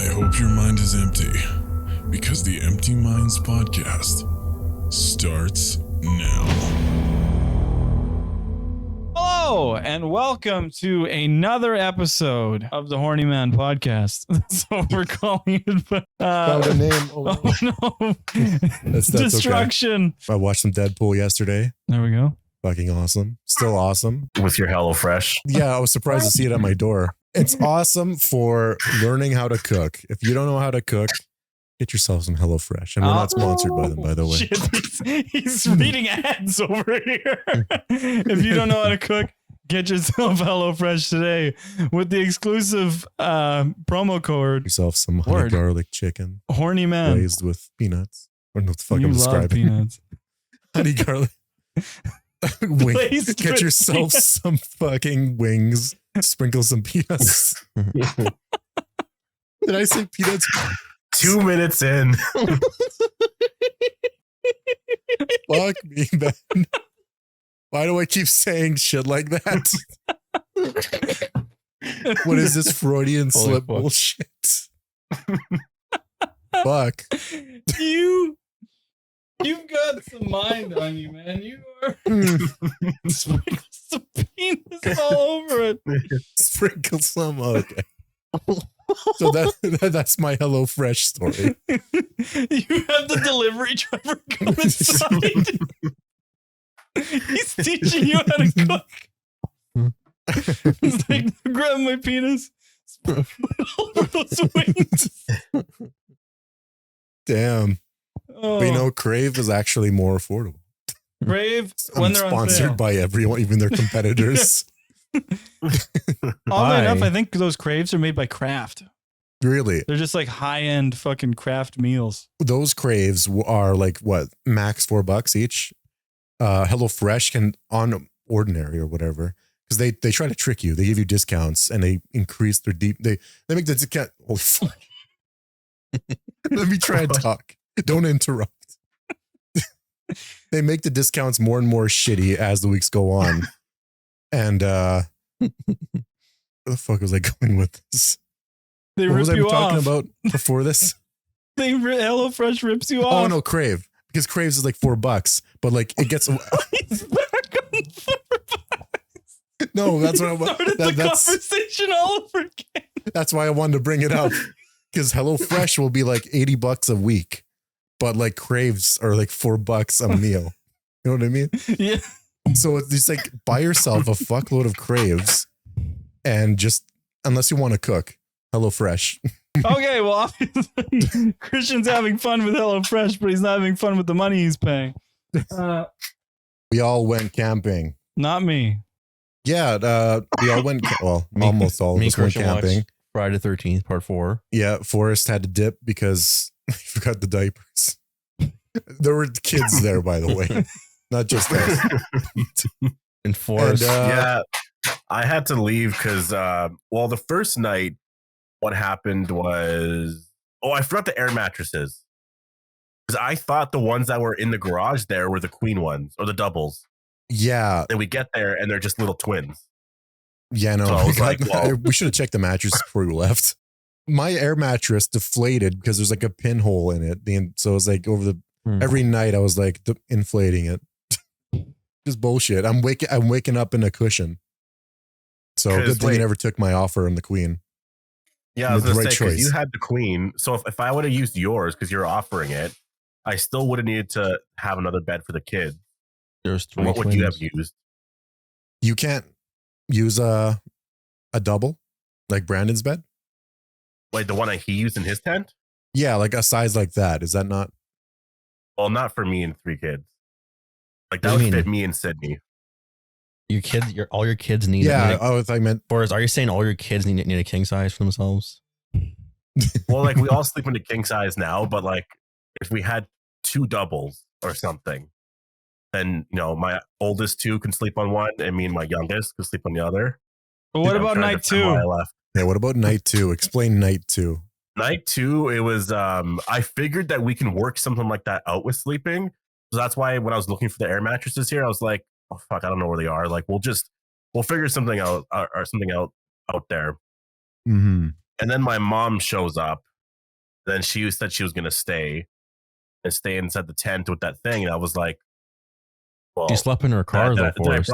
I hope your mind is empty, because the Empty Minds podcast starts now. Hello, and welcome to another episode of the Horny Man podcast. That's what we're calling it. But, Found a name. oh no. That's Destruction. Okay. I watched some Deadpool yesterday. There we go. Fucking awesome. Still awesome. With your HelloFresh. Yeah, I was surprised to see it at my door. It's awesome for learning how to cook. If you don't know how to cook, get yourself some HelloFresh. And we're not sponsored by them, by the way. Shit, he's reading ads over here. If you don't know how to cook, get yourself HelloFresh today with the exclusive promo code. Yourself some honey garlic chicken. Horny Man. Glazed with peanuts. I don't know what the fuck You I'm love describing. peanuts. Honey garlic. Glazed Get with yourself peanuts. some fucking wings. Sprinkle some peanuts. Did I say peanuts? 2 minutes in. Fuck me, man. Why do I keep saying shit like that? What is this Freudian slip fuck. bullshit? Fuck. You've got some mind on you, man. You are sprinkle some penis all over it. Sprinkle some. Okay. So that's my HelloFresh story. You have the delivery driver come inside. He's teaching you how to cook. He's like, grab my penis, sprinkle it all over those wings. Damn. Oh, But you know, Crave is actually more affordable. Crave when they're sponsored on sale. by everyone, even their competitors. Oddly enough, I think those Craves are made by Kraft. Really? They're just like high-end fucking Kraft meals. Those Craves are like what, max $4 each. HelloFresh can on ordinary or whatever, because they try to trick you. They give you discounts and they increase their they make the discount. Holy fuck. Let me try and talk. Don't interrupt. They make the discounts more and more shitty as the weeks go on. And where the fuck was I going with this? They What rip was I you talking off. about before this? HelloFresh rips you Oh off. no, Crave. Because Craves is like $4, but like it gets He's back on $4. no. That's what I Started the conversation all over again. That's why I wanted to bring it up, because HelloFresh will be like $80 a week, but like Craves are like $4 a meal. You know what I mean? Yeah. So it's just like buy yourself a fuckload of Craves, and just unless you want to cook, HelloFresh. Okay, well, obviously, Christian's having fun with HelloFresh, but he's not having fun with the money he's paying. We all went camping. Not me. Yeah, we all went. Well, almost all of us went camping. Friday the 13th, part 4. Yeah, Forrest had to dip because he forgot the diapers. There were kids there, by the way, not just us. And Forrest. Yeah, I had to leave because, well, the first night, what happened was, I forgot the air mattresses. Because I thought the ones that were in the garage there were the queen ones or the doubles. Yeah. Then we get there and they're just little twins. Yeah, no. So I was like, well- we should have checked the mattress before we left. My air mattress deflated because there's like a pinhole in it. So it was like every night I was like inflating it. Just bullshit. I'm waking up in a cushion. So good thing you never took my offer on the queen. Yeah, I was going to say, choice. because you had the queen. So if I would have used yours because you're offering it, I still would have needed to have another bed for the kids. There's 3 What twins. would you have used? You can't use a double like Brandon's bed? Like the one that he used in his tent? Yeah, like a size like that. Is that not? Well, not for me and 3 kids. Like that What do would you fit mean? me and Sydney. Your kids, all your kids need. Yeah. Oh, I meant. Forrest, are you saying all your kids need a king size for themselves? Well, like we all sleep in the king size now, but like if we had 2 doubles or something, then my oldest 2 can sleep on one, and me and my youngest can sleep on the other. But what I'm about trying to night defend why I 2? left. Yeah. What about night 2? Explain night 2. Night 2, it was I figured that we can work something like that out with sleeping. So that's why when I was looking for the air mattresses here, I was like, oh fuck, I don't know where they are. Like we'll figure something out or something out there. Mm-hmm. And then my mom shows up Then she said she was gonna stay inside the tent with that thing, and I was like, well, You slept in her car, though, I Forrest.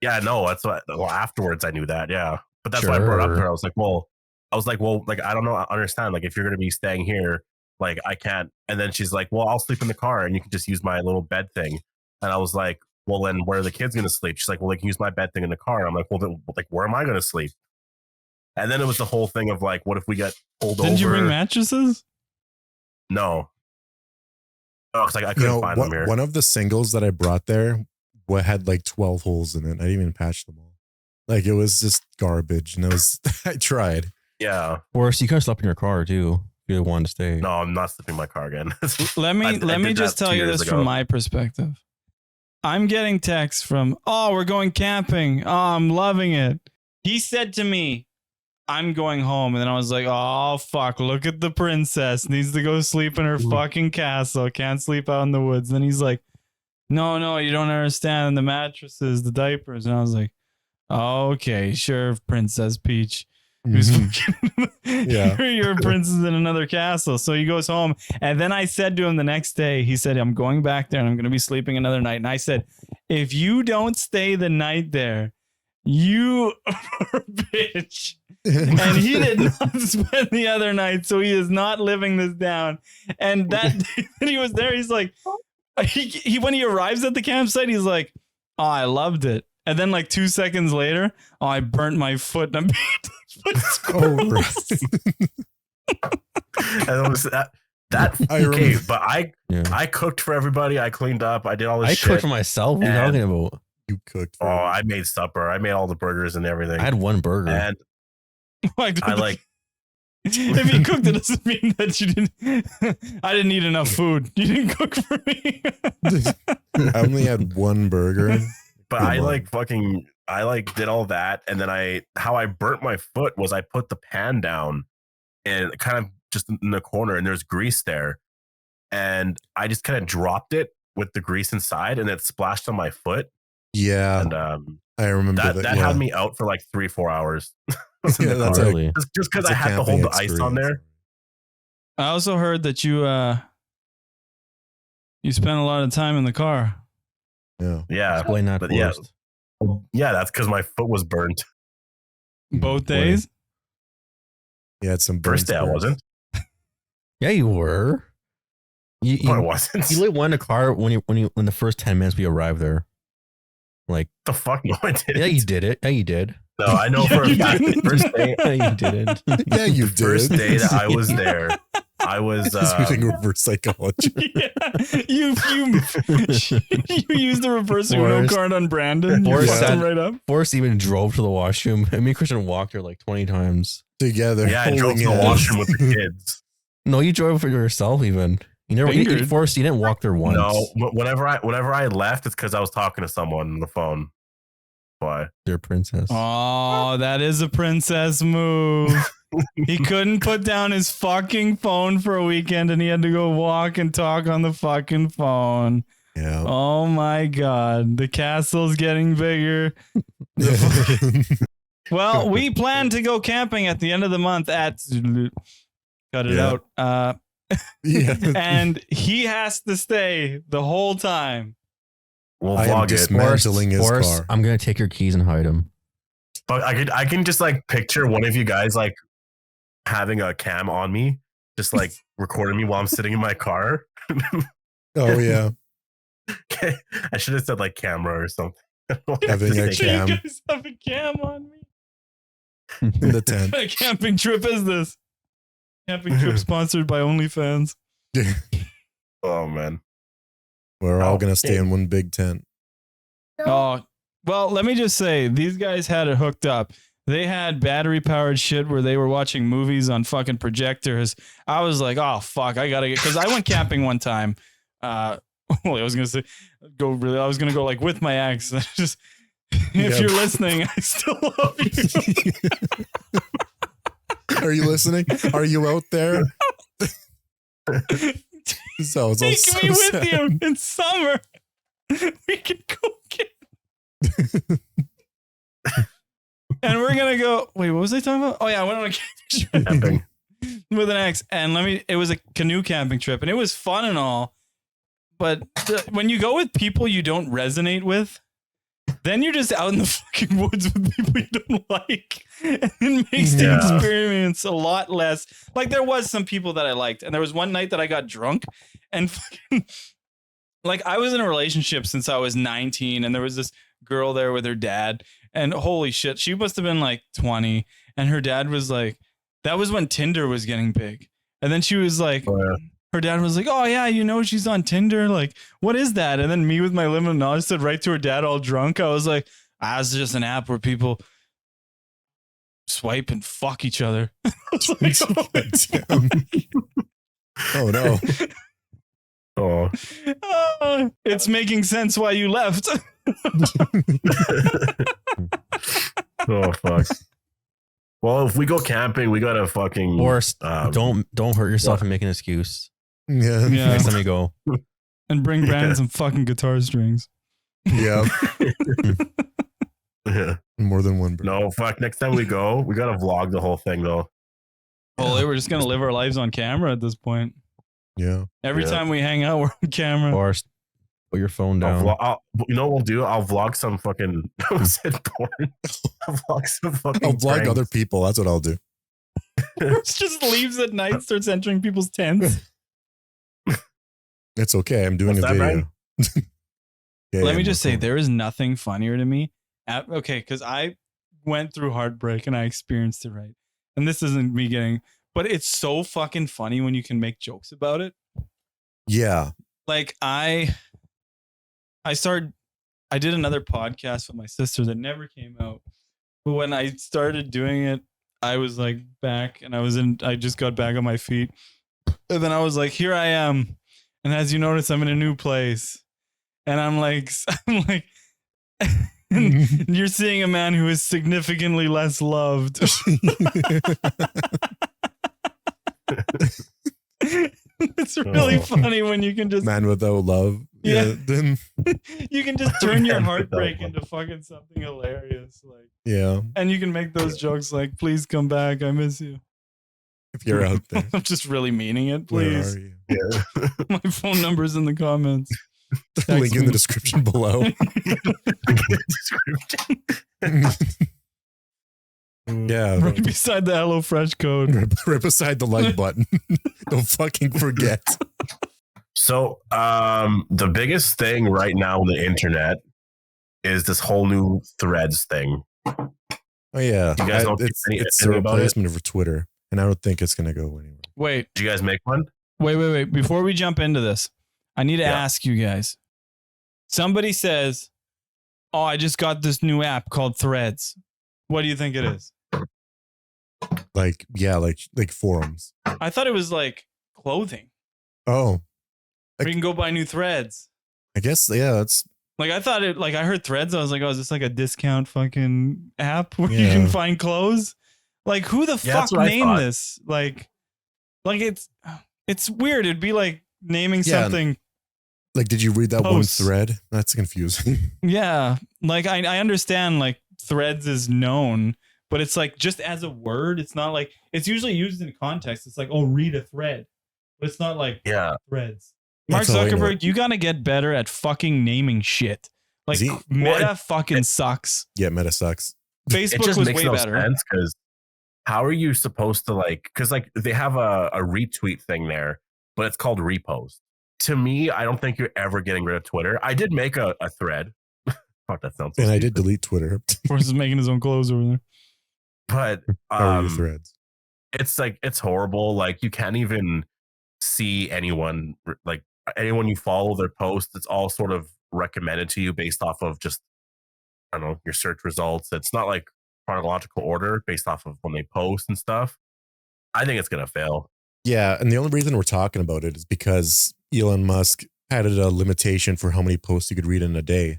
yeah, no, that's what. Well, afterwards I knew that, yeah, but that's why I brought it up to her. I was like, well, like I don't know, I understand. Like if you're gonna be staying here, like I can't. And then she's like, well, I'll sleep in the car, and you can just use my little bed thing. And I was like, well, then where are the kids gonna sleep? She's like, well, they can use my bed thing in the car. I'm like, well, then, like where am I gonna sleep? And then it was the whole thing of like, what if we get pulled over? Didn't you bring mattresses? No. Oh, because I couldn't find them here. One of the singles that I brought there had like 12 holes in it. I didn't even patch them all. Like it was just garbage. And I tried. Yeah. Forrest, you could have slept in your car too if you wanted to stay. No, I'm not sleeping in my car again. Let me just tell you this from my perspective. I'm getting texts from, oh, we're going camping. Oh, I'm loving it. He said to me, I'm going home. And then I was like, oh, fuck, look at the princess. Needs to go sleep in her fucking castle. Can't sleep out in the woods. Then he's like, no, you don't understand. The mattresses, the diapers. And I was like, oh, okay, sure, Princess Peach. Yeah. You're a princess in another castle. So he goes home. And then I said to him the next day, he said, I'm going back there and I'm going to be sleeping another night. And I said, if you don't stay the night there, you are a bitch. And he did not spend the other night, so he is not living this down. And that when he was there, he's like, he when he arrives at the campsite, he's like, oh, I loved it. And then like 2 seconds later, oh, I burnt my foot. And Oh, right. And it was that okay, but I cooked for everybody. I cleaned up. I did all this shit. I cooked for myself. What are you talking about? You cooked. Oh, I made supper. I made all the burgers and everything. I had one burger. And I like. If you cooked, it doesn't mean that you didn't. I didn't eat enough food. You didn't cook for me. I only had one burger. But I did all that, and then how I burnt my foot was I put the pan down and kind of just in the corner, and there's grease there, and I just kind of dropped it with the grease inside, and it splashed on my foot. Yeah, and I remember that had me out for like 3-4 hours. Yeah, that's really just because I had to hold the ice on there. I also heard that you spent a lot of time in the car. Yeah. Explain that first. Yeah, that's because my foot was burnt. Both days? You had some First day I wasn't. Yeah, you were. No, I wasn't. You lit one in a car when the first 10 minutes we arrived there. Like the fuck? No, I didn't. Yeah, you did it. Yeah, you did. No, I know for a fact. The first day, yeah, you didn't. Yeah, you did. First day that I was there, I was using reverse psychology. Yeah, you used the reverse Uno card on Brandon. You fucked him right up. Forrest even drove to the washroom. And me and Christian walked there like 20 times together. Yeah, I drove to the washroom with the kids. No, you drove for yourself even. You never. Forrest, you didn't walk there once. No, whenever I left, it's because I was talking to someone on the phone. Why? Your princess. Oh, that is a princess move. He couldn't put down his fucking phone for a weekend, and he had to go walk and talk on the fucking phone. Yeah. Oh my god, the castle's getting bigger. Well, we plan to go camping at the end of the month at. Cut it out. Yeah. And he has to stay the whole time. We'll I am vlog it. dismantling his car. I'm gonna take your keys and hide them. But I can just like picture one of you guys like having a cam on me, just like recording me while I'm sitting in my car. Oh yeah. I should have said like camera or something. Having a cam. You guys have a cam on me. In the tent. What camping trip is this? Camping trip sponsored by OnlyFans. Oh man. We're all gonna stay in one big tent. Oh, well, let me just say, these guys had it hooked up. They had battery powered shit where they were watching movies on fucking projectors. I was like, oh fuck, I gotta get, because I went camping one time. I was gonna go like with my ex. Just if you're listening, I still love you. Are you listening? Are you out there? So it's Take me with you in summer. We can go get. And we're gonna go. Wait, what was I talking about? Oh yeah, I went on a camping. with an ex, and it was a canoe camping trip, and it was fun and all. But when you go with people you don't resonate with, then you're just out in the fucking woods with people you don't like. And it makes the experience a lot less. Like, there was some people that I liked, and there was one night that I got drunk, and fucking, like, I was in a relationship since I was 19, and there was this girl there with her dad, and holy shit, she must have been like 20, and her dad was like, that was when Tinder was getting big. And then she was like, her dad was like, oh yeah, you know, she's on Tinder. Like, what is that? And then me with my limited knowledge said right to her dad all drunk. I was like, it's just an app where people swipe and fuck each other. I was like, Oh no. Oh. It's making sense why you left. Oh fuck. Well, if we go camping, we gotta fucking Or don't hurt yourself and make an excuse. Yeah. Next time you go. And bring Brandon some fucking guitar strings. Yeah. Yeah. More than one. Bro. No, fuck. Next time we go, we gotta vlog the whole thing though. Well, we're just gonna live our lives on camera at this point. Yeah. Every time we hang out, we're on camera. Or put your phone down. You know what we'll do? I'll vlog some fucking said porn. I'll vlog some fucking I'll vlog pranks. other people. That's what I'll do. Just leaves at night, starts entering people's tents. It's okay. I'm doing What's a that, video. Yeah, Let yeah, me just say, no there is nothing funnier to me. Okay, because I went through heartbreak and I experienced it right. And this isn't me getting, but it's so fucking funny when you can make jokes about it. Yeah. Like I did another podcast with my sister that never came out. But when I started doing it, I was like back and I just got back on my feet. And then I was like, here I am. And as you notice, I'm in a new place. And I'm like, and you're seeing a man who is significantly less loved. It's really funny when you can just Man without love. Yeah. Then you can just turn your heartbreak into fucking something hilarious. Like, yeah. and you can make those jokes like, please come back, I miss you. If you're out there. I'm just really meaning it, Where please. are you? Yeah. My phone number's in the comments. Link in me. the description below. Yeah. Right beside the HelloFresh code. Right beside the like button. Don't fucking forget. So, the biggest thing right now on the internet is this whole new Threads thing. Oh yeah. You guys don't it's think it's a anything about it? replacement for Twitter. And I don't think it's gonna go anywhere. Wait. Did you guys make one? Wait. Before we jump into this, I need to ask you guys. Somebody says, oh, I just got this new app called Threads. What do you think it is? Like, yeah, like forums. I thought it was like clothing. Oh. Where you can go buy new threads. I guess yeah, that's Like I thought it, like I heard Threads. I was like, oh, is this like a discount fucking app where you Yeah. can find clothes? Like who the Yeah, fuck that's what I named thought. this? Like it's weird. It'd be like naming Yeah. something. like, did you read that Posts. one thread? That's confusing. Yeah. Like I understand like Threads is known, but it's like just as a word, it's not like it's usually used in context. It's like, oh, read a thread. But it's not like Yeah. Threads. Mark That's all I know. Zuckerberg, you gotta get better at fucking naming shit. Like Is he- Meta fucking sucks. Yeah, Meta sucks. It Facebook just was makes way no better. sense because how are you supposed to because they have a retweet thing there, but it's called repost. To me, I don't think you're ever getting rid of Twitter. I did make a thread. Fuck, that sounds so And I stupid. did delete Twitter. Forrest is making his own clothes over there. But How are your threads? it's like it's horrible. Like you can't even see anyone you follow their posts. It's all sort of recommended to you based off of just I don't know your search results. It's not like chronological order based off of when they post and stuff. I think it's gonna fail. Yeah, and the only reason we're talking about it is because Elon Musk added a limitation for how many posts you could read in a day.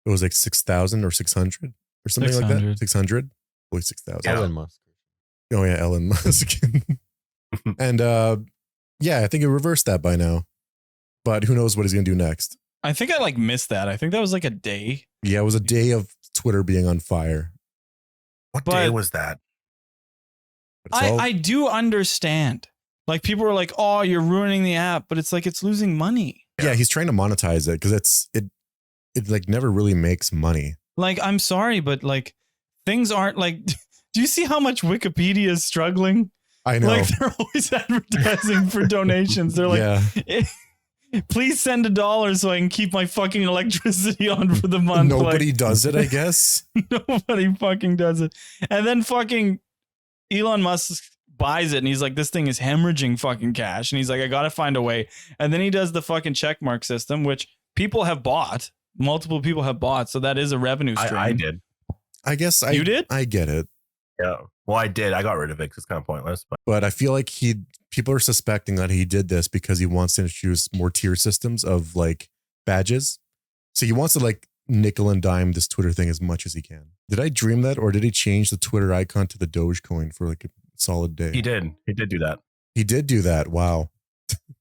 It was like 6,000 or 600 or something like 600. that. 600? Boy, 6,000. Yeah. Elon Musk. Oh yeah, Elon Musk. And yeah, I think it reversed that by now. But who knows what he's gonna do next? I think I like missed that. I think that was like a day. Yeah, it was a day of Twitter being on fire. What But- day was that? But it's all, I do understand. Like people are like, oh, you're ruining the app, but it's like it's losing money. yeah, he's trying to monetize it because it like never really makes money. Like, I'm sorry, but like things aren't like, do you see how much Wikipedia is struggling? I know. Like they're always advertising for donations. They're like, yeah. please send $1 so I can keep my fucking electricity on for the month. Nobody Like, does it, I guess. nobody fucking does it. And then fucking Elon Musk buys it and he's like, this thing is hemorrhaging fucking cash. And he's like, I got to find a way. And then he does the fucking checkmark system, which people have bought. Multiple people have bought. So that is a revenue stream. I did. I guess You did? I get it. Yeah. Well, I did. I got rid of it because it's kind of pointless. But I feel like people are suspecting that he did this because he wants to introduce more tier systems of like badges. So he wants to like nickel and dime this Twitter thing as much as he can. Did I dream that, or did he change the Twitter icon to the Dogecoin for like a solid day? He did. He did do that. He did do that. Wow.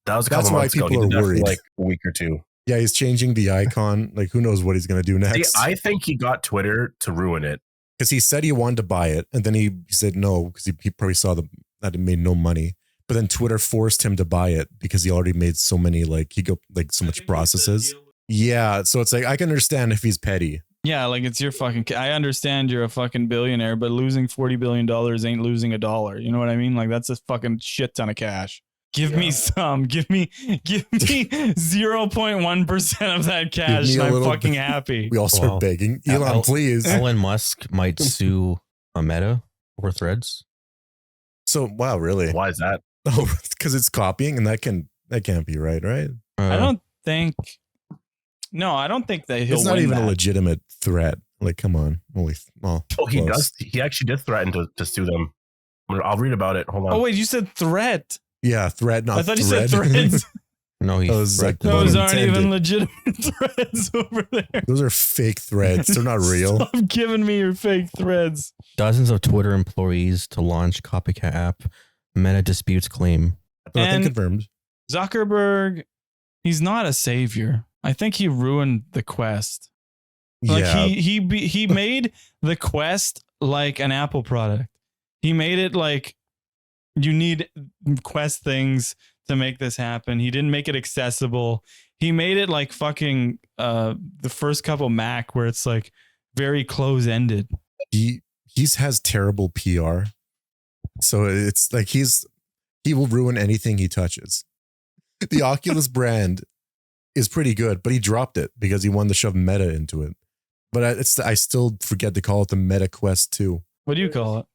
That was a That's couple why months ago. people He did are that for worried. like a week or two. Yeah, he's changing the icon. Like, who knows what he's going to do next? See, I think he got Twitter to ruin it. Because he said he wanted to buy it, and then he said no because he probably saw that it made no money. But then Twitter forced him to buy it because he already made so many so much processes. Yeah, so it's like I can understand if he's petty. Yeah, like it's your fucking. I understand you're a fucking billionaire, but losing $40 billion ain't losing $1. You know what I mean? Like that's a fucking shit ton of cash. Give me some. Give me 0.1% of that cash. And I'm fucking happy. We all start begging. Elon, please. Elon Musk might sue a Meta over Threads. So wow, really? Why is that? Oh, because it's copying, and that can't be right? I don't think. No, I don't think that he'll. It's not win even that. a legitimate threat. Like, come on, Oh, he does. He actually did threaten to sue them. I'll read about it. Hold on. Oh wait, you said threat. Yeah, threat, not I thought thread. you said threads. No, he Those, like, threatened Those them. aren't intended. even legitimate threads over there. Those are fake threads. They're not real. Stop giving me your fake threads. Dozens of Twitter employees to launch copycat app. Meta disputes claim. Nothing And- confirmed. Zuckerberg, he's not a savior. I think he ruined the Quest. Like Yeah, he made the Quest like an Apple product. He made it like you need Quest things to make this happen. He didn't make it accessible. He made it like fucking the first couple Mac where it's like very close-ended. he has terrible PR. So it's like he will ruin anything he touches. The Oculus brand is pretty good, but he dropped it because he wanted to shove Meta into it. But I still forget to call it the Meta Quest 2. What do you call it?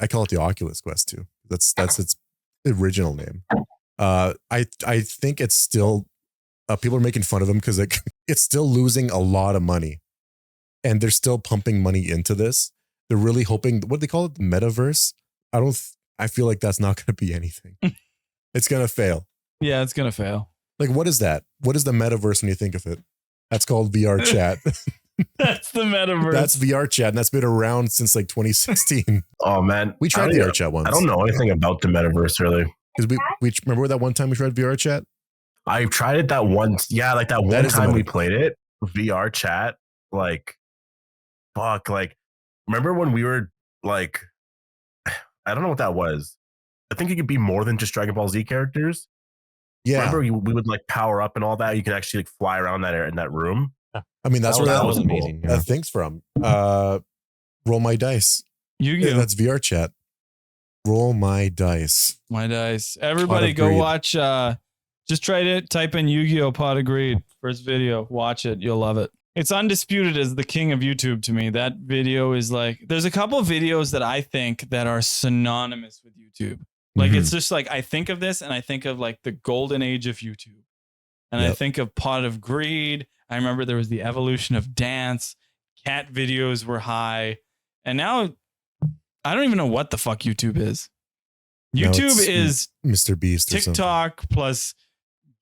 I call it the Oculus Quest 2. That's its original name. I think it's still people are making fun of him because it's still losing a lot of money, and they're still pumping money into this. They're really hoping. What do they call it? The Metaverse. I feel like that's not going to be anything. It's going to fail. Yeah, it's gonna fail. Like, what is that? What is the Metaverse when you think of it? That's called VR chat. That's the Metaverse. That's VR chat, and that's been around since like 2016. Oh man, We tried VR chat once. I don't know anything about the metaverse really. Because we remember that one time we tried VR chat. I tried it that once. Yeah, like that one is the time we metaverse. played it, VR chat. Like, fuck. Like, remember when we were like, I don't know what that was. I think it could be more than just Dragon Ball Z characters. Yeah, Remember we would like power up and all that. You can actually like fly around in that room. I mean that's That where was- that was amazing. that thing's from. Roll my dice. Yu-Gi-Oh. Yeah, that's VR chat. Roll my dice. My dice. Everybody of go Greed. watch just try to type in Yu-Gi-Oh! Pot of Greed. First video. Watch it. You'll love it. It's undisputed as the king of YouTube to me. That video is like there's a couple of videos that I think that are synonymous with YouTube. Like Mhm. it's just like I think of this and I think of like the golden age of YouTube. And I Yep. think of Pot of Greed. I remember there was the evolution of dance. Cat videos were high. And now I don't even know what the fuck YouTube is. No, YouTube it's is Mr. Beast or something. TikTok plus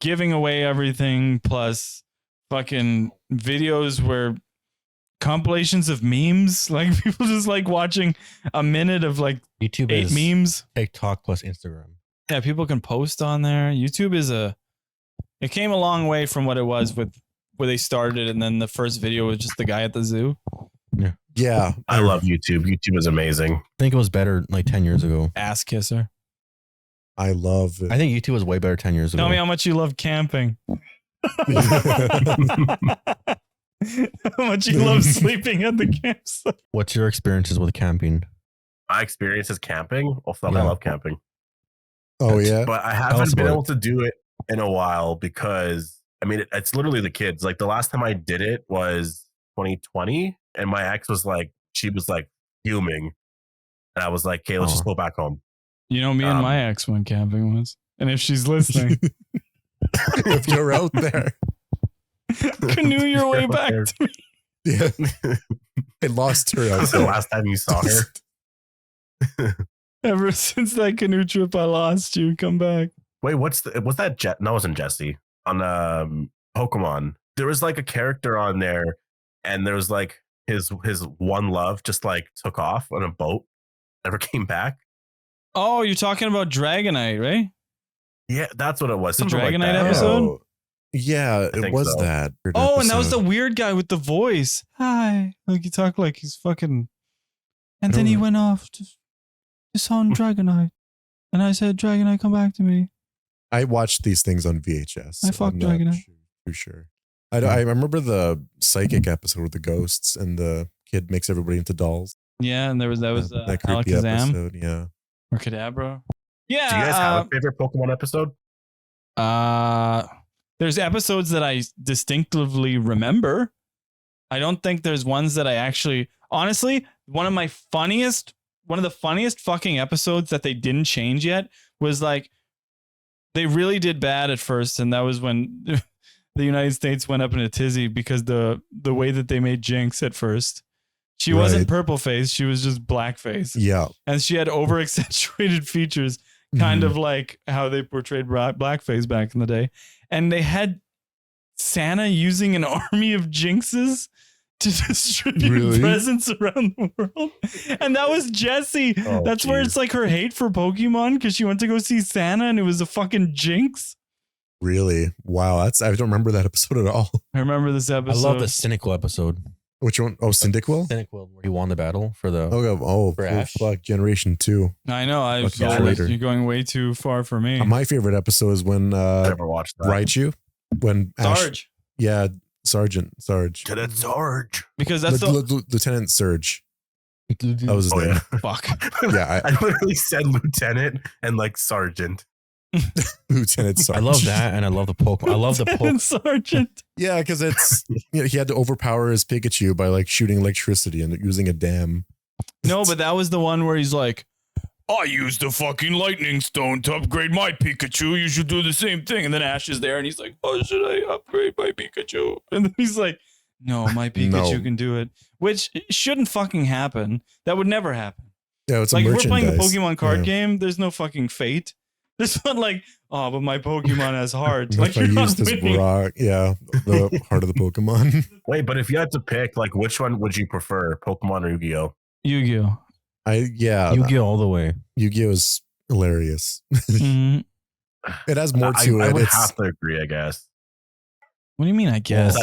giving away everything plus fucking videos where compilations of memes. Like people just like watching a minute of like YouTube 8 is memes. TikTok plus Instagram. Yeah, people can post on there. YouTube is it came a long way from what it was with where they started and then the first video was just the guy at the zoo. Yeah, I love YouTube. YouTube is amazing. I think it was better like 10 years ago. Ass kisser. I love it. I think YouTube was way better 10 years ago. Tell me how much you love camping. How much you love sleeping at the campsite. What's your experiences with camping? My experience is camping. I Yeah. love camping. Oh yeah. But I us haven't been about able to do it in a while because I mean it's literally the kids. Like the last time I did it was 2020, and my ex was like, she was like fuming, and I was like, "Okay, let's just go back home." You know, me and my ex went camping once. And if she's listening, If you're out there, canoe your way back There. to me. yeah, I lost her. That was the last time you saw her. Ever since that canoe trip, I lost you. Come back. Wait, was that Jet? No, it wasn't Jesse on Pokemon. There was like a character on there, and there was like his one love just like took off on a boat, never came back. Oh, you're talking about Dragonite, right? Yeah, that's what it was. The something like Dragonite that. episode? Oh, yeah, I it think was so. that. Oh, and that was the episode. weird guy with the voice. Hi. Like he talked like he's fucking. And I then don't he know. went off to on Dragonite. And I said, Dragonite, come back to me. I watched these things on VHS. I so fucked I'm not Dragonite. Too sure. I remember the psychic episode with the ghosts and the kid makes everybody into dolls. Yeah, and that was That creepy Alakazam episode. Yeah. or Kadabra. Yeah. Do you guys have a favorite Pokemon episode? There's episodes that I distinctively remember. I don't think there's ones that I actually honestly, one of the funniest fucking episodes that they didn't change yet was like they really did bad at first, and that was when the United States went up in a tizzy because the way that they made Jinx at first. She wasn't Right. purple face, she was just black face. Yeah. And she had over accentuated features, kind of like how they portrayed blackface back in the day. And they had Santa using an army of Jinxes to distribute Really? presents around the world. And that was Jessie. Oh, That's where geez. it's like her hate for Pokemon because she went to go see Santa and it was a fucking Jinx. Really? Wow. I don't remember that episode at all. I remember this I episode. love the Cynical episode. Which one? Oh, Cyndaquil? Cynical, where he won the battle for the. For Ash. fuck, Generation 2. I know. Fucking traitor. You're going way too far for me. My favorite episode is when I never watched that. Raichu, when Ash, Sarge. yeah, Sarge, Lieutenant Sarge. Because that's the Lieutenant Surge. That was his Oh, name. yeah. fuck. Yeah, I literally said lieutenant and like sergeant. Lieutenant Sarge. I love that, and I love the Pokemon. I love the Pokemon. Sergeant. Yeah, because it's he had to overpower his Pikachu by like shooting electricity and using a dam. No, but that was the one where he's like, I used the fucking lightning stone to upgrade my Pikachu. You should do the same thing. And then Ash is there and he's like, oh, should I upgrade my Pikachu? And then he's like, no, my Pikachu No. can do it. Which shouldn't fucking happen. That would never happen. Yeah, it's Like a if we're playing the merchandise. Pokemon card Yeah. game, there's no fucking fate. There's not like, oh, but my Pokemon has heart. If Like I you're not use this winning. rock, yeah, the heart of the Pokemon. Wait, but if you had to pick, like, which one would you prefer, Pokemon or Yu-Gi-Oh? Yu-Gi-Oh. Yu-Gi-Oh all the way. Yu-Gi-Oh is hilarious. Mhm. It has more to I it. would It's have to agree, I guess. What do you mean, I guess?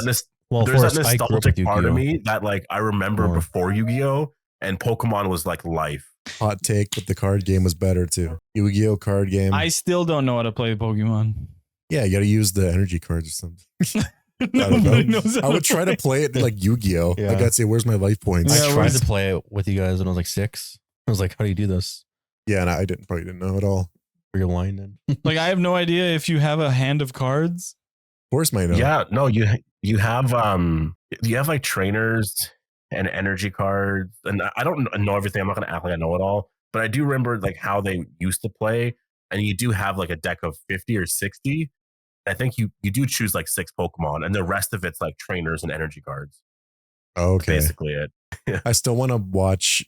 Well, There's first, that I grew up nostalgic with part of Yu-Gi-Oh. me that, like, I remember More. before Yu-Gi-Oh, and Pokemon was like life. hot take, but the card game was better too. Yu-Gi-Oh card game. I still don't know how to play Pokemon. Yeah, you got to use the energy cards or something. Nobody knows how I would try to play it like Yu-Gi-Oh. Yeah. Like I'd say, "Where's my life points?" Yeah, I tried where's- to play it with you guys when I was like 6. I was like, how do you do this? Yeah, and I probably didn't know at all. Where you're lined in. Like I have no idea if you have a hand of cards. Of course, I know. Yeah, no, you have like trainers and energy cards, and I don't know everything. I'm not gonna act like I know it all, but I do remember like how they used to play, and you do have like a deck of 50 or 60. I think you do choose like 6 Pokemon, and the rest of it's like trainers and energy cards. Okay. Basically it. I still want to watch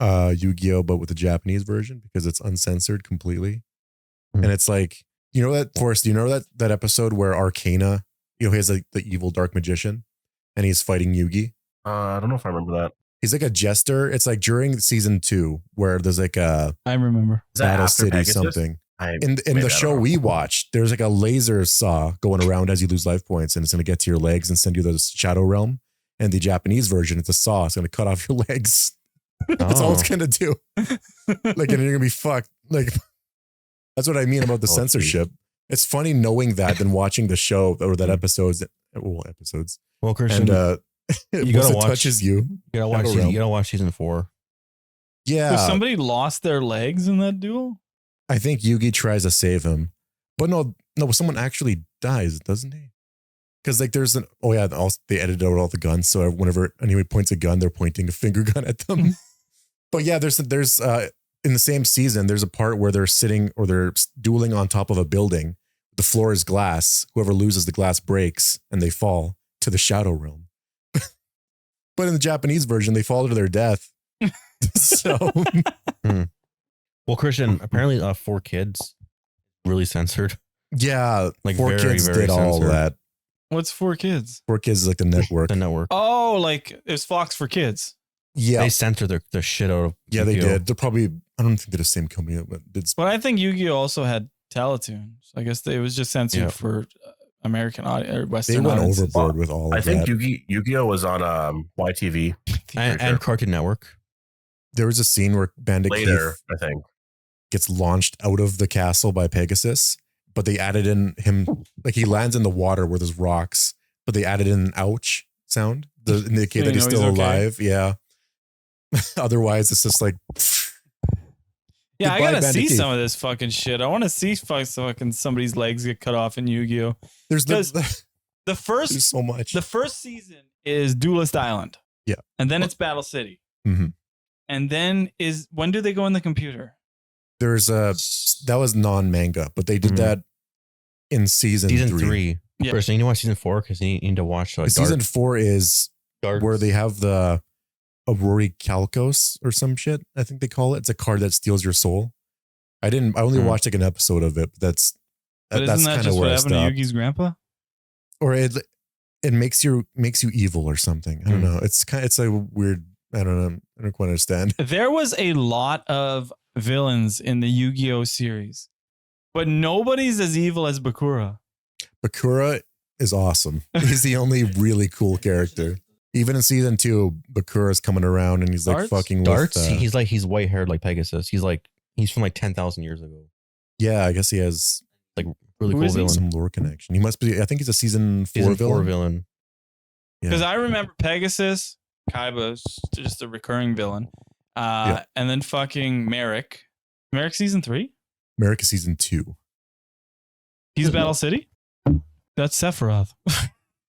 Yu-Gi-Oh, but with the Japanese version because it's uncensored completely, Hmm. and it's like Forrest. Do you know that episode where Arcana, he has like the evil dark magician, and he's fighting Yugi. I don't know if I remember that. He's like a jester. It's like during season 2 where there's like a I remember. Is that Battle after City Pegasus? something. In maybe I the don't show know. we watched, there's like a laser saw going around as you lose life points, and it's going to get to your legs and send you to the Shadow Realm. And the Japanese version, it's a saw. It's gonna cut off your legs. That's all it's gonna do. Like, and you're gonna be fucked. Like, that's what I mean about the censorship. It's funny knowing that than watching the show or that episodes. Well, Christian, And you once gotta it watch. touches you. You gotta watch. Shadow Realm. You gotta watch season 4. Yeah, So somebody lost their legs in that duel? I think Yugi tries to save him, but no, someone actually dies, doesn't he? Because like there's they edited out all the guns, so whenever anyone points a gun, they're pointing a finger gun at them. But yeah, there's in the same season, there's a part where they're sitting or they're dueling on top of a building. The floor is glass. Whoever loses the glass breaks and they fall to the Shadow Realm. But in the Japanese version, they fall to their death. So Well, Christian, apparently 4 Kids really censored. yeah, Like 4 very, Kids very did all censored. that. What's 4 Kids? 4 Kids is like the network. The network. Oh, like it's Fox for Kids. Yeah, They censored the shit out of. yeah, they Yu-Gi-Oh. did. They're probably, I don't think they're the same company, but it's But I think Yu-Gi-Oh also had Teletoon. So I guess it was just censored Yeah. for American or they Western went audiences. overboard with all of I think that. Yu-Gi-Oh was on YTV and Cartoon Network. There was a scene where Bandit later. Keith I think. gets launched out of the castle by Pegasus, but they added in him, like he lands in the water where there's rocks, but they added in an ouch sound to indicate that he's know still he's okay. alive. Yeah. Otherwise, it's just like, Yeah, I Goodbye, gotta Bandit see Keith. some of this fucking shit. I want to see fucking somebody's legs get cut off in Yu-Gi-Oh. there's Because there's The first so much. the first season is Duelist Island. Yeah. And then it's Battle City. Mhm. And then when do they go in the computer? There's that was non-manga, but they did Mhm. that in season Season 3. 3. Yeah. Christian, you know what season 4? Because you need to watch Season 4 is Dark. where they have the Aurori Calcos or some shit, I think they call it. It's a card that steals your soul. I only watched like an episode of it, but that's But that's isn't that kind of just where what I happened to stopped. Yugi's grandpa? Or it makes you evil or something. I don't know. It's a weird, I don't know. I don't quite understand. There was a lot of villains in the Yu-Gi-Oh series, but nobody's as evil as Bakura. Bakura is awesome. He's the only really cool character. Even in season 2, Bakura's coming around and he's like Darts? fucking Darts. with He's white haired like Pegasus. He's from like 10,000 years ago. yeah, I guess he has Really Who cool is he? villain. some lore connection. He must be, I think he's a season 4 Season villain. 4 villain. Yeah. Because I remember Pegasus, Kaiba's just a recurring villain. Yeah. And then fucking Merrick. Merrick season 3? America season 2. He's Battle City? That's Sephiroth.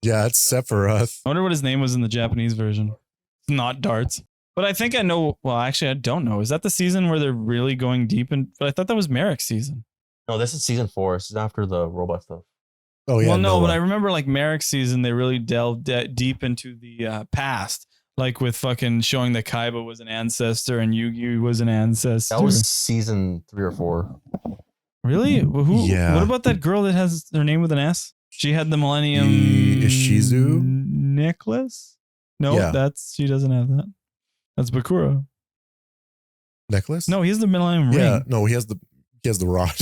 Yeah, it's Sephiroth. I wonder what his name was in the Japanese version. It's not Darts. But I think I know. Well, actually, I don't know. Is that the season where they're really going deep? But I thought that was Merrick's season. No, this is season 4. This is after the robot stuff. Oh yeah, well, no, Noah. but I remember like Merrick's season, they really delved deep into the past. Like with fucking showing that Kaiba was an ancestor and Yugi was an ancestor. That was season 3 or 4. really? Who? Yeah. What about that girl that has her name with an S? She had the Millennium Ishizu? necklace. No, Yeah. she doesn't have that. That's Bakura. necklace? No, he has the Millennium Yeah, ring. no, he has the rod.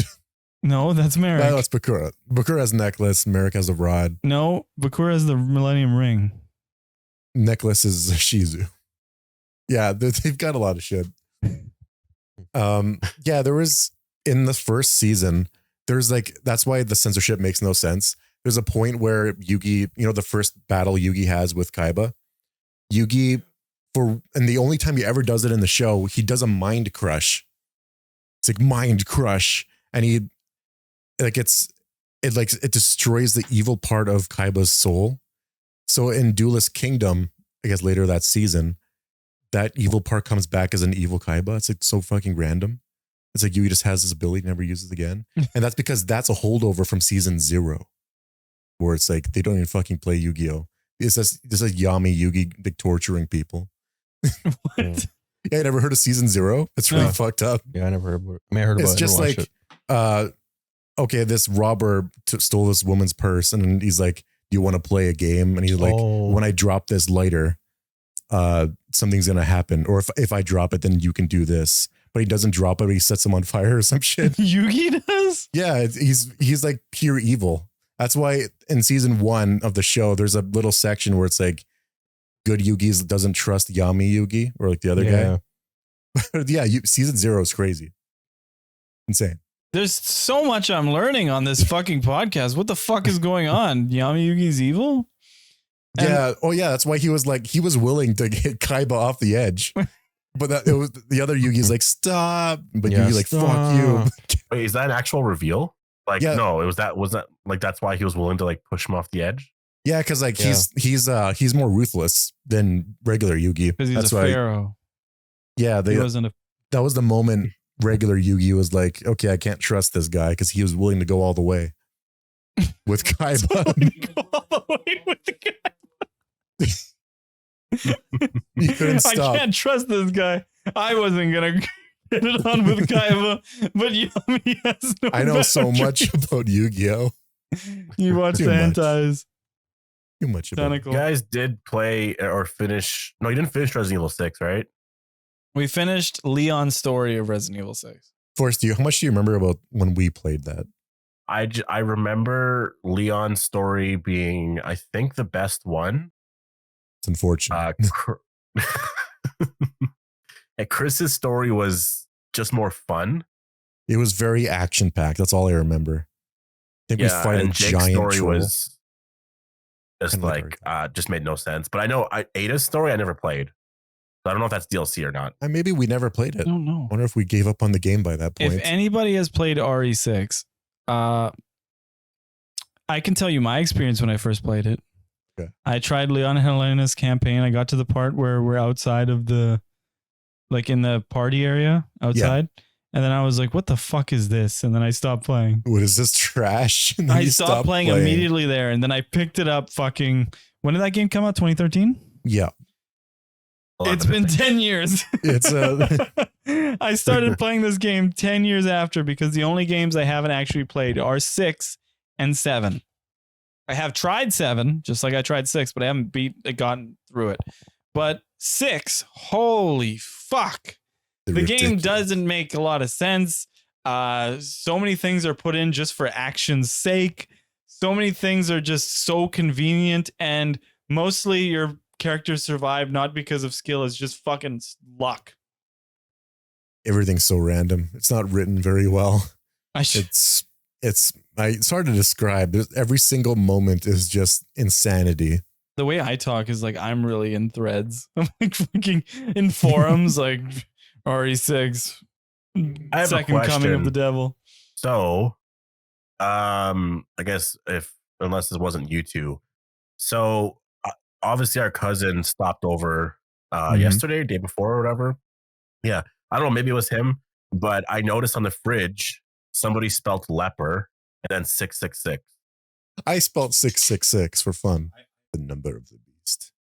No, that's Merrick. No, that's Bakura. Bakura has necklace. Merrick has the rod. No, Bakura has the Millennium ring. Necklace is Shizu. Yeah, they've got a lot of shit. Yeah, there was in the first season, there's like, that's why the censorship makes no sense. There's a point where Yugi, the first battle Yugi has with Kaiba, Yugi, and the only time he ever does it in the show, he does a mind crush. It's like mind crush. And it destroys the evil part of Kaiba's soul. So in Duelist Kingdom, I guess later that season, that evil part comes back as an evil Kaiba. It's like so fucking random. It's like Yugi just has this ability, never uses again. And that's because that's a holdover from season 0, where it's like they don't even fucking play Yu-Gi-Oh! This is Yami Yugi like torturing people. What? Yeah, you never heard of season 0? It's really No. fucked up. Yeah, I never heard about it. I mean, I heard about It's it. just Never watched like, it. okay, this robber stole this woman's purse, and he's like, "Do you want to play a game?" And he's like, Oh. "When I drop this lighter, something's gonna happen, or if I drop it, then you can do this." But he doesn't drop it; he sets him on fire or some shit. Yugi does? Yeah, he's like pure evil. That's why in season 1 of the show, there's a little section where it's like good Yugi's doesn't trust Yami Yugi or like the other guy. Yeah, season 0 is crazy. Insane. There's so much I'm learning on this fucking podcast. What the fuck is going on? Yami Yugi's evil? Yeah. Oh yeah. That's why he was willing to get Kaiba off the edge. But it was the other Yugi's like, stop. But Yugi like, fuck you. Wait, is that an actual reveal? Like, no, was that like, that's why he was willing to like push him off the edge? Yeah. Cause like he's more ruthless than regular Yugi. Because he's a pharaoh. Yeah. He wasn't that was the moment regular Yugi was like, okay, I can't trust this guy because he was willing to go all the way with Kaiba. Go all the way with the guy. You couldn't stop. I can't trust this guy. I wasn't gonna get it on with Kaiba, but Yami has no I know so boundaries. much about Yu-Gi-Oh. You watch the Too much. hentais. Too much about it. Tentacle. You guys did play or finish. No, you didn't finish Resident Evil 6, right? We finished Leon's story of Resident Evil 6. Forrest, how much do you remember about when we played that? I remember Leon's story being, I think, the best one. It's unfortunate. Chris's story was just more fun. It was very action packed. That's all I remember. I think we fight a Jake's giant story troll. was just Kinda like just made no sense. But I know Ada's story I never played. So I don't know if that's DLC or not. And maybe we never played I it. don't know. I wonder if we gave up on the game by that point. If anybody has played RE6, I can tell you my experience when I first played it. Okay. I tried Leon and Helena's campaign. I got to the part where we're outside of the, like in the party area outside. And then I was like, what the fuck is this? And then I stopped playing. What is this trash? And then I you stopped playing immediately there. And then I picked it up fucking, when did that game come out? 2013? Yeah. It's been 10 years. It's I started playing this game 10 years after because the only games I haven't actually played are 6 and 7. I have tried 7, just like I tried 6, but I haven't gotten through it. But 6, holy fuck. The game doesn't make a lot of sense. So many things are put in just for action's sake. So many things are just so convenient, and mostly your characters survive not because of skill, it's just fucking luck. Everything's so random. It's not written very well. It's hard to describe. Every single moment is just insanity. The way I talk is like I'm really in threads. I'm like fucking in forums, like RE6, I have second a coming of question. the devil. So, I guess unless this wasn't you two, so obviously our cousin stopped over yesterday, day before, or whatever. Yeah, I don't know. Maybe it was him, but I noticed on the fridge somebody spelled leper and then 666. I spelled 666 for fun. The number of the beast.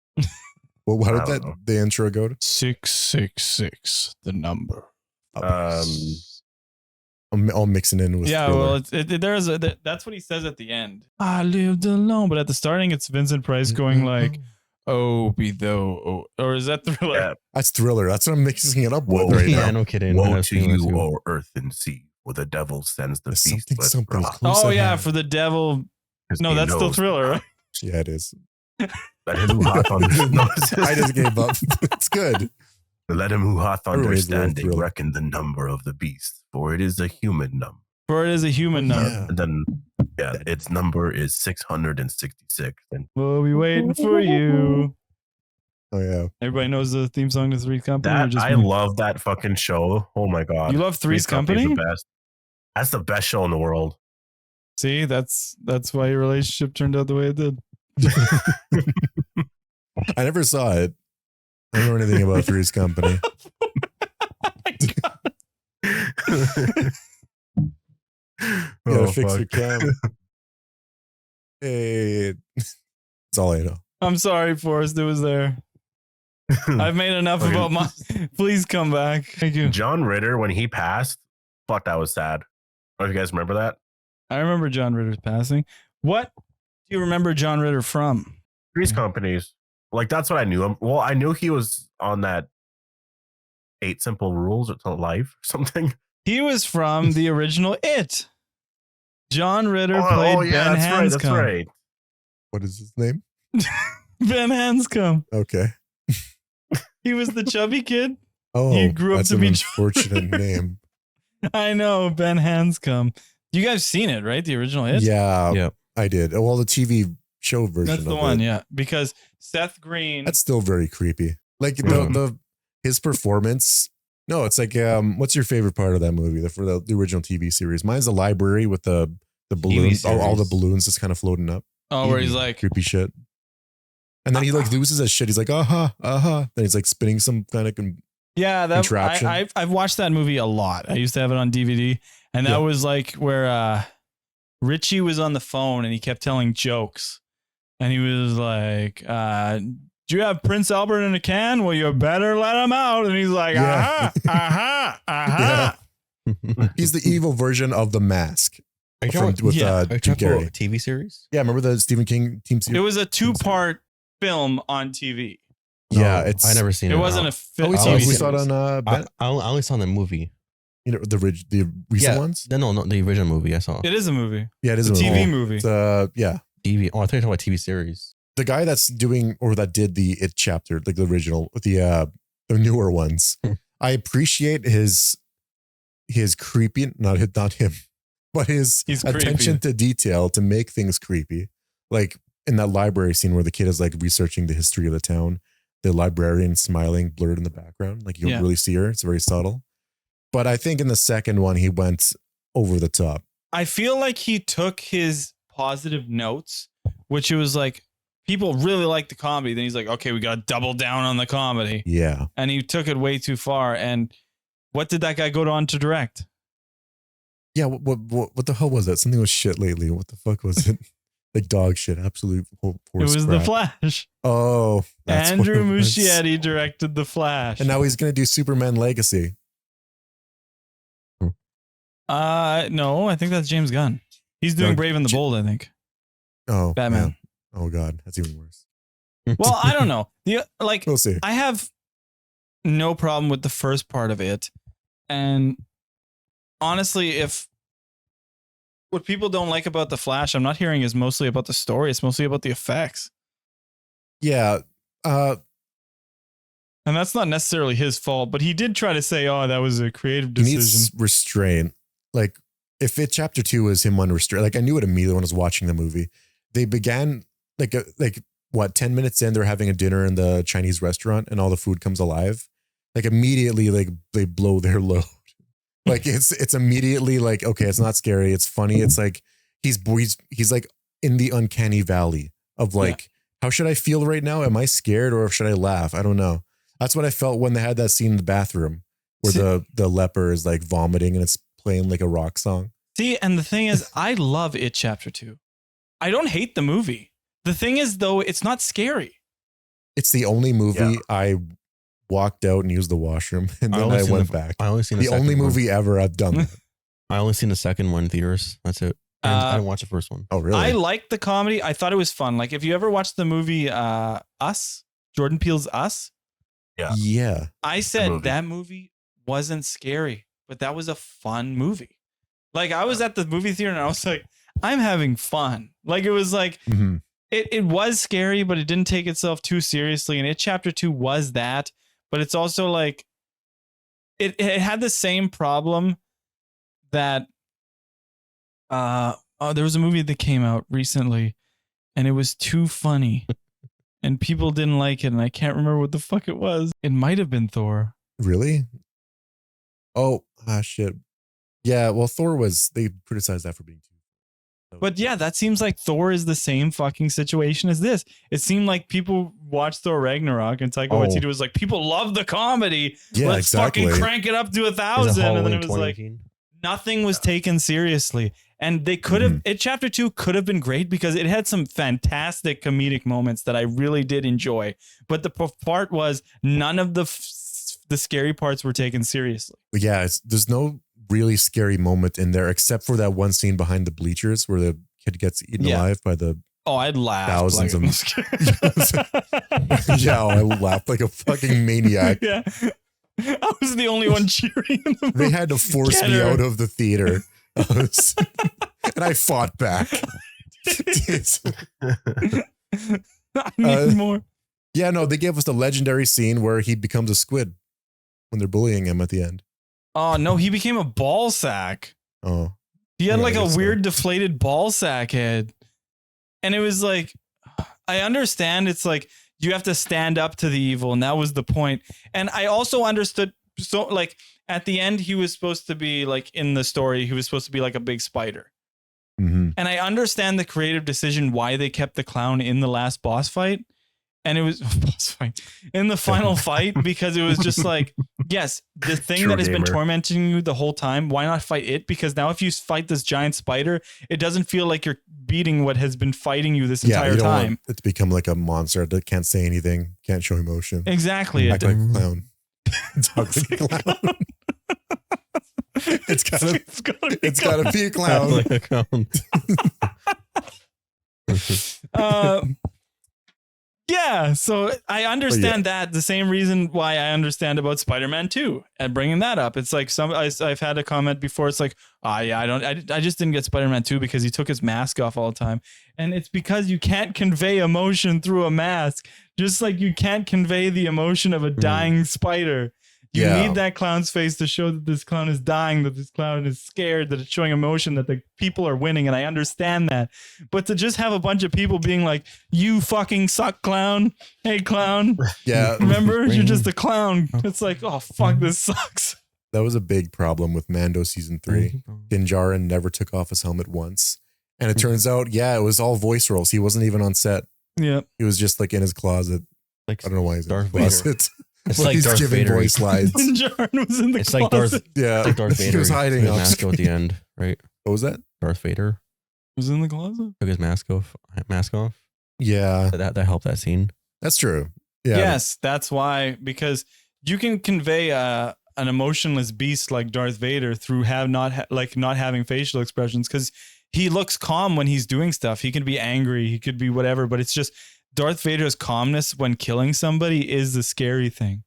Well, how did the intro go to? 666, the number. All mixing in with Yeah, Thriller. well, that's what he says at the end. I lived alone, but at the starting, it's Vincent Price going like, "Oh, be though," or is that Thriller? Yeah. That's Thriller. That's what I'm mixing it up with Whoa, right Yeah, now. no kidding. Woe That's to me, that's you, me. O earth and sea, where the devil sends the There's beast. something with simple. wrath. Close Oh at yeah, hand. for the devil. 'Cause No, he that's still knows Thriller, right? Yeah, it is. Let him who hath I just gave up. It's good. Let him who hath Everybody's a little understanding Thriller. reckon the number of the beast, for it is a human number. For it is a human number. Yeah. And then, its number is 666. And We'll be waiting for you. Oh yeah. Everybody knows the theme song to Three's Company. or that just I me? love that fucking show. Oh my god, You love Three's is Company? the best. That's the best show in the world. See, that's why your relationship turned out the way it did. I never saw it. I don't know anything about Three's Company. You gotta fix your cam. Hey, that's all I know. I'm sorry, Forrest. It was there. I've made enough Okay. about my. Please come back. Thank you. John Ritter, when he passed, fuck, that was sad. I don't know if you guys remember that. I remember John Ritter's passing. What do you remember John Ritter from? Three's Companies. Like, that's what I knew him. Well, I knew he was on that 8 Simple Rules to Life or something. He was from the original It. John Ritter played Ben that's right. Hanscom. That's right. What is his name? Van Hanscom. Okay. He was the chubby kid. Oh, He grew up that's to an be unfortunate name. I know, Ben Hanscom. You guys seen it, right? The original hit? Yeah, Yeah. I did. Well, the TV show version. That's the of one, it, yeah. Because Seth Green. That's still very creepy. Like his performance. No, it's like what's your favorite part of that movie? For the original TV series. Mine's the library with the balloons, all the series. balloons just kind of floating up. Oh, where he's like, Creepy shit. And then he like loses his shit. He's like, Then he's like spinning some kind of yeah, that contraption. I've watched that movie a lot. I used to have it on DVD, and that was like where Richie was on the phone and he kept telling jokes, and he was like, "Do you have Prince Albert in a can? Well, you better let him out." And he's like, Yeah. He's the evil version of The Mask. Are you From, talking with yeah. Jim about Carrey. a TV series? Yeah, remember the Stephen King team series? It was a 2-part film on TV. Yeah, No, it's. I never seen it. It wasn't a Oh, we film. saw, we series. saw it on I only saw the movie. the recent ones. No, the original movie I saw. It is a movie. Yeah, it is It's a a TV movie. movie. It's, yeah, TV. Oh, I thought you were talking about TV series. the guy that's doing or that did the It chapter, like the original, the newer ones. I appreciate his creepy, not him, but his He's attention creepy. to detail to make things creepy. Like in that library scene where the kid is like researching the history of the town, the librarian smiling blurred in the background, like you don't really see her. It's very subtle. But I think in the second one he went over the top. I feel like he took his positive notes, which it was like people really like the comedy. Then he's like, okay, we got to double down on the comedy. Yeah. And he took it way too far. And what did that guy go on to direct? Yeah, what the hell was that? Something was shit lately. What the fuck was it? Like dog shit. Absolute horse It was crap. The Flash. Oh, that's Andrew what it was. Muschietti directed The Flash. And now he's gonna do Superman Legacy. No, I think that's James Gunn. He's doing No, Brave and the Bold, I think. Oh, Batman. yeah. Oh god, that's even worse. Well, I don't know. We'll see. I have no problem with the first part of it. And honestly, if what people don't like about The Flash, I'm not hearing is mostly about the story. It's mostly about the effects. Yeah. And that's not necessarily his fault, but he did try to say, oh, that was a creative He decision. needs restraint. Like if it chapter 2 was him unrestrained, like I knew it immediately when I was watching the movie. They began like 10 minutes in, they're having a dinner in the Chinese restaurant and all the food comes alive. Like immediately, like they blow their load. Like it's immediately like, okay, it's not scary. It's funny. It's like he's like in the uncanny valley of like, how should I feel right now? Am I scared or should I laugh? I don't know. That's what I felt when they had that scene in the bathroom where the leper is like vomiting and it's playing like a rock song. See, and the thing is, I love It Chapter 2. I don't hate the movie. The thing is, though, it's not scary. It's the only movie I walked out and used the washroom and then I went back. I only seen The only second movie ever I've done that. I only seen the second one in theaters. That's it. I didn't watch the first one. Oh, really? I liked the comedy. I thought it was fun. Like, if you ever watched the movie Us, Jordan Peele's Us, Yeah. I said that movie wasn't scary, but that was a fun movie. Like, I was at the movie theater and I was like, I'm having fun. Like, it was like, Mm-hmm. it was scary, but it didn't take itself too seriously. And It Chapter 2 was that, but it's also like, it had the same problem that, there was a movie that came out recently and it was too funny and people didn't like it. And I can't remember what the fuck it was. It might've been Thor. Really? Oh, shit. Yeah, well, they criticized that for being too. But yeah, that seems like Thor is the same fucking situation as this. It seemed like people watched Thor Ragnarok and Taika Waititi was like, people love the comedy. Yeah, Let's exactly. fucking crank it up to 1,000. And then it was like, nothing was taken seriously. And they could have, It Chapter 2 could have been great because it had some fantastic comedic moments that I really did enjoy. But the part was none of the scary parts were taken seriously. Yeah, there's no really scary moment in there except for that one scene behind the bleachers where the kid gets eaten alive by the I'd laugh. thousands like of yeah, I laughed like a fucking maniac. Yeah. I was the only one cheering in the They had to force me out of the theater. And I fought back. need more. Yeah, no, they gave us the legendary scene where he becomes a squid when they're bullying him at the end. Oh no, he became a ball sack. Oh, He had Yeah, like I a guess so. weird deflated ball sack head. And it was like, I understand it's like you have to stand up to the evil, and that was the point. And I also understood, so like at the end, he was supposed to be like in the story, he was supposed to be like a big spider. mm-hmm. And I understand the creative decision why they kept the clown in the last boss fight. And it was boss fight in the final fight, because it was just like, yes, the thing True that has been gamer. tormenting you the whole time, why not fight it? Because now if you fight this giant spider, it doesn't feel like you're beating what has been fighting you this entire you don't time. want it to become like a monster that can't say anything, can't show emotion, Exactly. act like a clown. Talk like a clown. It's gotta be a clown. Like a clown. Yeah, so I understand that, the same reason why I understand about Spider-Man 2 and bringing that up. It's like I've had a comment before. It's like, yeah, I just didn't get Spider-Man 2 because he took his mask off all the time. And it's because you can't convey emotion through a mask, just like you can't convey the emotion of a dying spider. You Yeah. need that clown's face to show that this clown is dying, that this clown is scared, that it's showing emotion, that the people are winning. And I understand that. But to just have a bunch of people being like, you fucking suck, clown. Hey, clown. Yeah, Remember? You're just a clown. It's like, oh, fuck, this sucks. that was a big problem with Mando season 3. Din Djarin never took off his helmet once. And it turns out, yeah, it was all voice roles. He wasn't even on set. Yeah. He was just like in his closet. Like I don't know why he's Darth in Vader. his closet. It's But like he's Darth giving Vader. voice lines. Din Djarin was in the It's closet. like Darth. Yeah, It's like Darth Vader. he was hiding took his off mask off at the screen. end, right? What was that? Darth Vader was in the closet? took his mask off. Yeah, That helped that scene. that's true. Yeah, Yes, that's why, because you can convey an emotionless beast like Darth Vader through not having facial expressions, because he looks calm when he's doing stuff. He can be angry, he could be whatever, but it's just Darth Vader's calmness when killing somebody is the scary thing.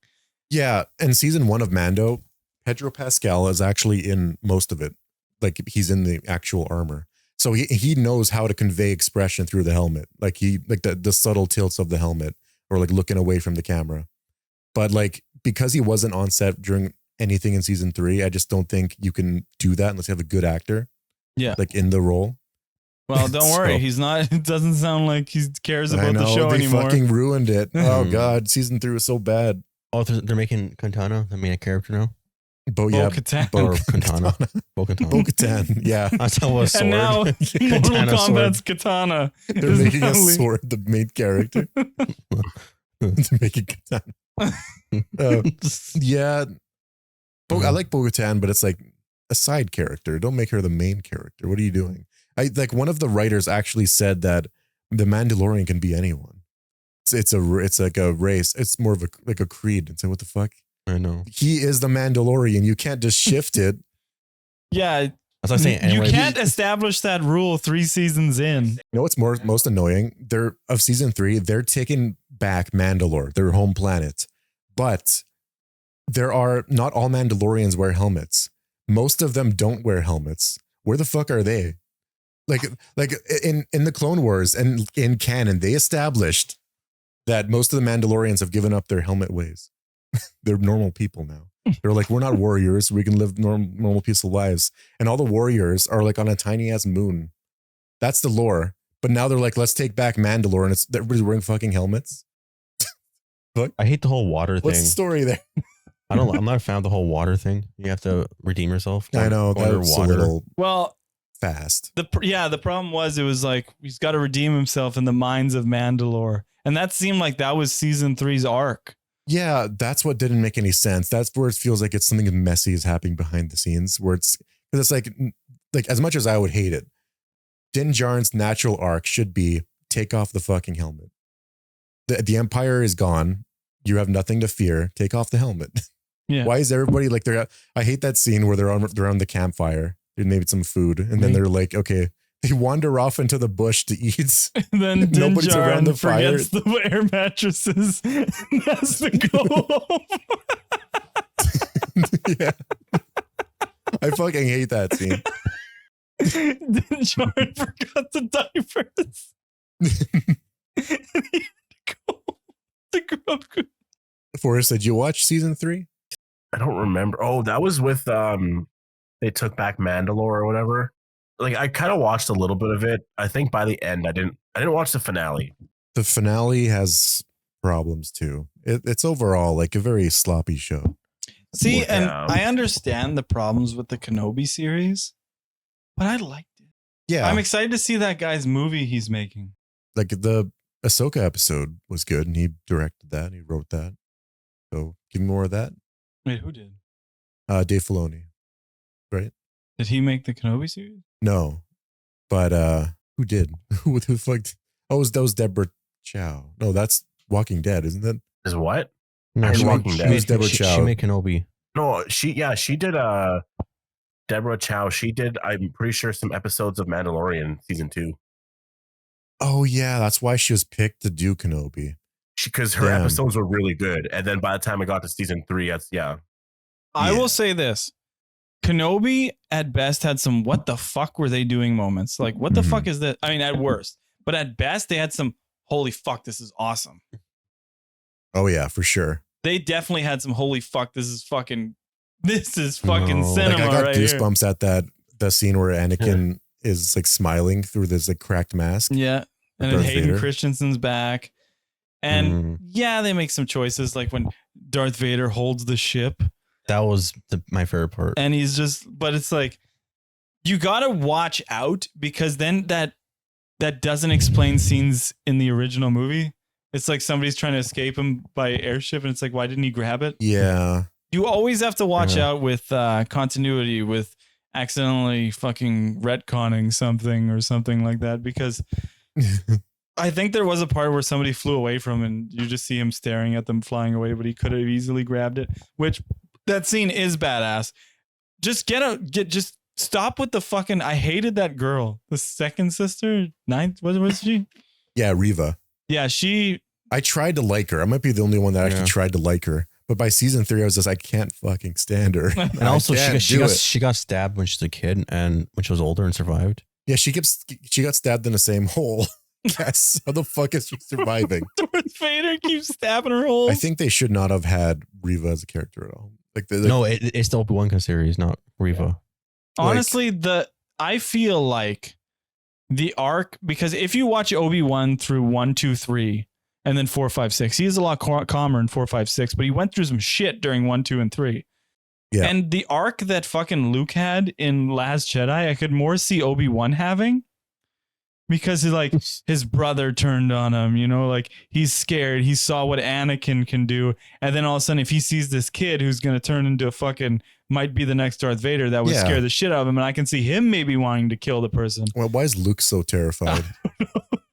yeah. And season 1 of Mando, Pedro Pascal is actually in most of it. Like he's in the actual armor, so he knows how to convey expression through the helmet. Like the subtle tilts of the helmet, or like looking away from the camera. But like, because he wasn't on set during anything in season 3, I just don't think you can do that unless you have a good actor. Yeah. Like in the role. Well, don't worry. So- He's not. It doesn't sound like he cares I about know, the show they anymore. fucking ruined it. Oh Mhm. God, season 3 was so bad. Oh, they're making Quintana the main character now. Bo-Katan. Or Quintana. Bo-Katan. Bo-Katan. Yeah, That's how a sword. And now Mortal Katana Kombat's Katana. they're is making a finally- sword the main character. They're making Katana. Yeah, I like Bo-Katan, but it's like a side character. Don't make her the main character. What are you doing? Like one of the writers actually said that the Mandalorian can be anyone. It's like a race. It's more of a creed. It's like, what the fuck? I know. He is the Mandalorian. You can't just shift it. Yeah, That's what I'm saying. you Anyway, can't establish that rule 3 seasons in. You know what's most annoying? Of season 3, they're taking back Mandalore, their home planet. But there are not all Mandalorians wear helmets. Most of them don't wear helmets. Where the fuck are they? Like in the Clone Wars and in canon, they established that most of the Mandalorians have given up their helmet ways. They're normal people now. They're like, we're not warriors. We can live normal peaceful lives. And all the warriors are like on a tiny ass moon. That's the lore. But now they're like, let's take back Mandalore, and everybody's wearing fucking helmets. I hate the whole water What's thing. the story there? I'm not a fan of the whole water thing. You have to redeem yourself. I know Go that was a little Well, fast. the problem was, it was like he's got to redeem himself in the minds of Mandalore, and that seemed like that was season 3's arc. Yeah, that's what didn't make any sense. That's where it feels like it's something messy is happening behind the scenes, where it's because it's like as much as I would hate it, Din Djarin's natural arc should be take off the fucking helmet. The Empire is gone. You have nothing to fear. Take off the helmet. Yeah. Why is everybody like I hate that scene where they're on the campfire. They made some food, and then they're like, okay, they wander off into the bush to eat. And then Din Nobody's around the Djarin fire. forgets the air mattresses and has to go home. Yeah. I fucking hate that scene. Din Djarin forgot the diapers. And he had to The Grogu. Forrest, did you watch season 3? I don't remember. Oh, that was with they took back Mandalore or whatever. Like I kind of watched a little bit of it. I think by the end I didn't watch the finale. The finale has problems too. It's overall like a very sloppy show. See, and Yeah. I understand the problems with the Kenobi series, but I liked it. Yeah, I'm excited to see that guy's movie he's making. like the Ahsoka episode was good, and he directed that. He wrote that. So give me more of that. Wait, who did? Dave Filoni, right? Did he make the Kenobi series? No, but who did? Who fucked? Oh, that was Deborah Chow. No, that's Walking Dead, isn't that? Is what? No, She she, Walking made, Dead. she, Who's Deborah made, she, Chow? she made Kenobi. No, she did Deborah Chow. She did, I'm pretty sure, some episodes of Mandalorian season 2. Oh yeah, that's why she was picked to do Kenobi. Because her Damn. episodes were really good. And then by the time I got to season 3, I Yeah. will say this. Kenobi at best had some what the fuck were they doing moments. Like, what the Mhm. fuck is that? I mean, at worst. But at best, they had some holy fuck, this is awesome. Oh yeah, for sure. They definitely had some holy fuck, this is fucking No. cinema Like I got right here. goosebumps at that scene where Anakin is like smiling through this like cracked mask. Yeah. And then Darth Hayden Vader. Christensen's back. And yeah, they make some choices like when Darth Vader holds the ship That was my favorite part. and he's just, but it's like, you got to watch out because then that doesn't explain scenes in the original movie. It's like somebody's trying to escape him by airship and it's like, why didn't he grab it? Yeah. You always have to watch Yeah. out with continuity, with accidentally fucking retconning something or something like that because I think there was a part where somebody flew away from him and you just see him staring at them flying away, but he could have easily grabbed it, which that scene is badass. Just just stop with the fucking, I hated that girl. The second sister, ninth, what was she? Yeah, Reva. Yeah, she, I tried to like her. I might be the only one that actually Yeah. tried to like her. But by season 3, I was just, I can't fucking stand her. And also, she got, got stabbed when she was a kid and when she was older and survived. yeah, she got stabbed in the same hole. Yes. How the fuck is she surviving? Darth Vader keeps stabbing her holes. I think they should not have had Reva as a character at all. Like, No, it's the Obi-Wan series, not Reva. Honestly, I feel like the arc, because if you watch Obi-Wan through 1, 2, 3, and then 4, 5, 6, he is a lot calmer in 4, 5, 6, but he went through some shit during 1, 2, and 3. Yeah. And the arc that fucking Luke had in Last Jedi, I could more see Obi-Wan having. Because his brother turned on him, like he's scared. He saw what Anakin can do. And then all of a sudden, if he sees this kid who's going to turn into a fucking, might be the next Darth Vader, that would Yeah. scare the shit out of him. And I can see him maybe wanting to kill the person. well, why is Luke so terrified?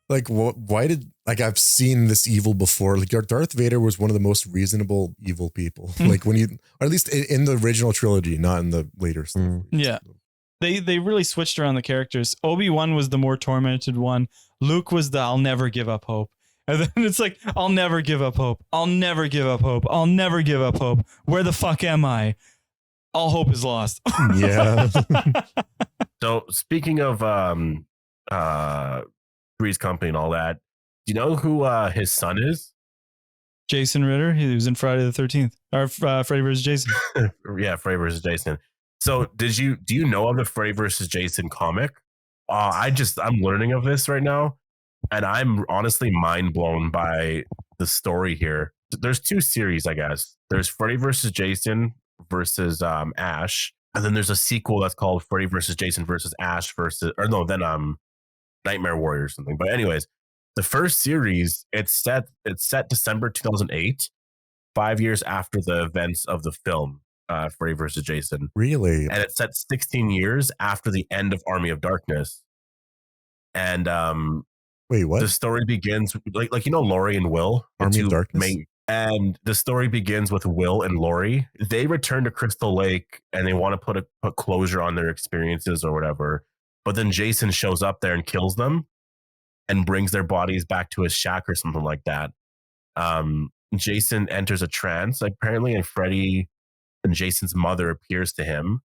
Like, why did, like, I've seen this evil before. Like, Darth Vader was one of the most reasonable evil people. Like, when or at least in the original trilogy, not in the later stuff. Mm. Yeah. They really switched around the characters. Obi-Wan was the more tormented one. Luke was the I'll never give up hope. And then it's like, I'll never give up hope. I'll never give up hope. I'll never give up hope. Where the fuck am I? All hope is lost. Yeah. So speaking of Three's Company and all that, do you know who his son is? Jason Ritter, he was in Friday the 13th. Or Freddy vs. Jason. Yeah, Freddy versus Jason. So do you know of the Freddy versus Jason comic? I'm learning of this right now, and I'm honestly mind blown by the story here. There's 2 series, I guess. There's Freddy versus Jason versus Ash, and then there's a sequel that's called Freddy versus Jason versus Ash Nightmare Warrior or something. But anyways, the first series, it's set December 2008, 5 years after the events of the film Freddy vs. Jason. Really? And it's set 16 years after the end of Army of Darkness. And Wait, what? the story begins like Laurie and Will. the Army of two Darkness? and the story begins with Will and Laurie. They return to Crystal Lake and they want to put closure on their experiences or whatever. But then Jason shows up there and kills them and brings their bodies back to his shack or something like that. Jason enters a trance apparently, and Freddy and Jason's mother appears to him.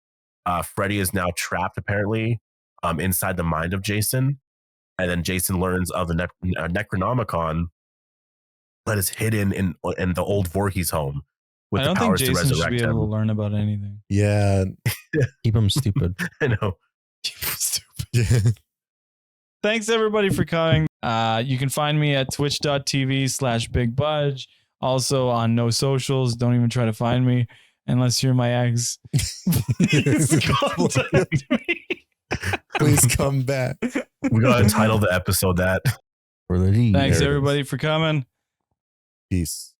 Freddy is now trapped apparently inside the mind of Jason. And then Jason learns of the Necronomicon but is hidden in the old Voorhees home with I the don't think powers to Jason should resurrect be able to him. learn about anything. Yeah. Keep them stupid. I know. Stupid. Yeah. Thanks everybody for coming. You can find me at twitch.tv/bigbudge. Also on no socials. Don't even try to find me unless you're my ex. Please contact me. Please come back. We gotta title the episode that. For the D. Thanks There it is. everybody for coming. Peace.